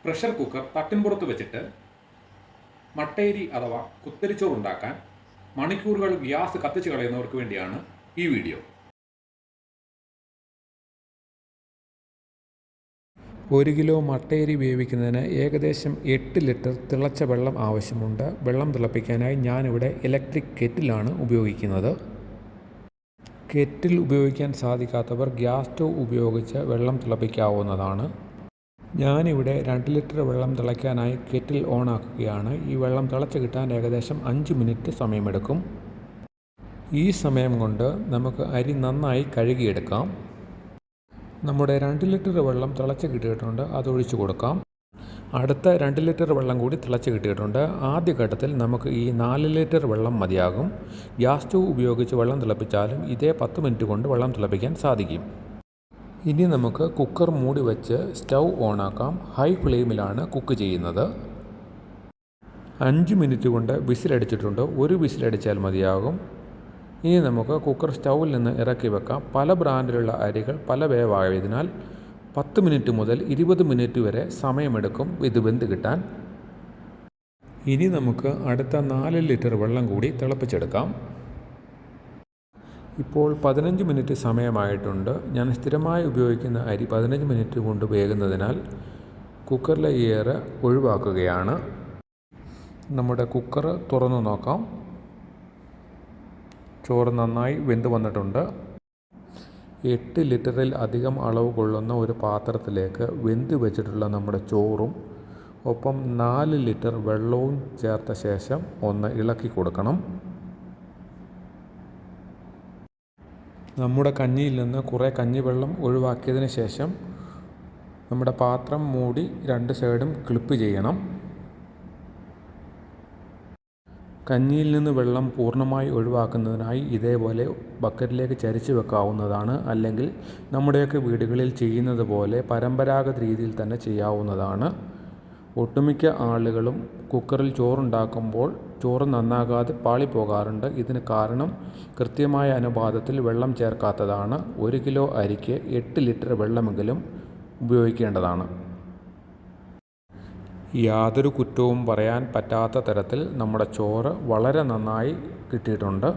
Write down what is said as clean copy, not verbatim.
Pressure cooker തട്ടിൻപുറത്ത് വെച്ചിട്ട് മട്ടയരി അഥവാ കുത്തരിച്ചോറ് ഉണ്ടാക്കാൻ മണിക്കൂറുകൾ ഗ്യാസ് കത്തിച്ച് കളയുന്നവർക്ക് വേണ്ടിയാണ് ഈ വീഡിയോ. 1 കിലോ മട്ടയരി വേവിക്കുന്നതിന് ഏകദേശം 8 ലിറ്റർ തിളച്ച വെള്ളം ആവശ്യമുണ്ട്. വെള്ളം തിളപ്പിക്കാനായി ഞാനിവിടെ ഇലക്ട്രിക് കെറ്റിലാണ് ഉപയോഗിക്കുന്നത്. കെറ്റിൽ ഉപയോഗിക്കാൻ സാധിക്കാത്തവർ ഗ്യാസ് സ്റ്റൗ ഉപയോഗിച്ച് വെള്ളം തിളപ്പിക്കാവുന്നതാണ്. ഞാനിവിടെ 2 ലിറ്റർ വെള്ളം തിളയ്ക്കാനായി കെറ്റിൽ ഓൺ ആക്കുകയാണ്. ഈ വെള്ളം തിളച്ച് കിട്ടാൻ ഏകദേശം 5 മിനിറ്റ് സമയമെടുക്കും. ഈ സമയം കൊണ്ട് നമുക്ക് അരി നന്നായി കഴുകിയെടുക്കാം. നമ്മുടെ 2 ലിറ്റർ വെള്ളം തിളച്ച് കിട്ടിയിട്ടുണ്ട്, അതൊഴിച്ചു കൊടുക്കാം. അടുത്ത 2 ലിറ്റർ വെള്ളം കൂടി തിളച്ച് കിട്ടിയിട്ടുണ്ട്. ആദ്യഘട്ടത്തിൽ നമുക്ക് ഈ 4 ലിറ്റർ വെള്ളം മതിയാകും. ഗ്യാസ് സ്റ്റൗ ഉപയോഗിച്ച് വെള്ളം തിളപ്പിച്ചാലും ഇതേ 10 മിനിറ്റ് കൊണ്ട് വെള്ളം തിളപ്പിക്കാൻ സാധിക്കും. ഇനി നമുക്ക് കുക്കർ മൂടി വെച്ച് സ്റ്റൗ ഓണാക്കാം. ഹൈ ഫ്ലെയിമിലാണ് കുക്ക് ചെയ്യുന്നത്. 5 മിനിറ്റ് കൊണ്ട് വിസിലടിച്ചിട്ടുണ്ട്. ഒരു വിസിലടിച്ചാൽ മതിയാകും. ഇനി നമുക്ക് കുക്കർ സ്റ്റൗവിൽ നിന്ന് ഇറക്കി വെക്കാം. പല ബ്രാൻഡിലുള്ള അരികൾ പല വേവായതിനാൽ 10 മിനിറ്റ് മുതൽ 20 മിനിറ്റ് വരെ സമയമെടുക്കും ഇത് വെന്ത് കിട്ടാൻ. ഇനി നമുക്ക് അടുത്ത 4 ലിറ്റർ വെള്ളം കൂടി തിളപ്പിച്ചെടുക്കാം. ഇപ്പോൾ 15 മിനിറ്റ് സമയമായിട്ടുണ്ട്. ഞാൻ സ്ഥിരമായി ഉപയോഗിക്കുന്ന അരി 15 മിനിറ്റ് കൊണ്ട് വേകുന്നതിനാൽ കുക്കറിലെ എയർ ഒഴിവാക്കുകയാണ്. നമ്മുടെ കുക്കർ തുറന്നു നോക്കാം. ചോറ് നന്നായി വെന്ത് വന്നിട്ടുണ്ട്. 8 ലിറ്ററിൽ അധികം അളവ് കൊള്ളുന്ന ഒരു പാത്രത്തിലേക്ക് വെന്ത് വെച്ചിട്ടുള്ള നമ്മുടെ ചോറും ഒപ്പം 4 ലിറ്റർ വെള്ളവും ചേർത്ത ശേഷം ഒന്ന് ഇളക്കി കൊടുക്കണം. നമ്മുടെ കഞ്ഞിയിൽ നിന്ന് കുറേ കഞ്ഞിവെള്ളം ഒഴിവാക്കിയതിന് ശേഷം നമ്മുടെ പാത്രം മൂടി 2 സൈഡും ക്ലിപ്പ് ചെയ്യണം. കഞ്ഞിയിൽ നിന്ന് വെള്ളം പൂർണ്ണമായി ഒഴിവാക്കുന്നതിനായി ഇതേപോലെ ബക്കറ്റിലേക്ക് ചരിച്ച് വെക്കാവുന്നതാണ്. അല്ലെങ്കിൽ നമ്മുടെയൊക്കെ വീടുകളിൽ ചെയ്യുന്നത് പോലെ പരമ്പരാഗത രീതിയിൽ തന്നെ ചെയ്യാവുന്നതാണ്. ഒട്ടുമിക്ക ആളുകളും കുക്കറിൽ ചോറുണ്ടാക്കുമ്പോൾ ചോറ് നന്നാകാതെ പാളിപ്പോകാറുണ്ട്. ഇതിന് കാരണം കൃത്യമായ അനുപാതത്തിൽ വെള്ളം ചേർക്കാത്തതാണ്. 1 കിലോ അരിക്ക് 8 ലിറ്റർ വെള്ളമെങ്കിലും ഉപയോഗിക്കേണ്ടതാണ്. യാതൊരു കുറ്റവും പറയാൻ പറ്റാത്ത തരത്തിൽ നമ്മുടെ ചോറ് വളരെ നന്നായി കിട്ടിയിട്ടുണ്ട്.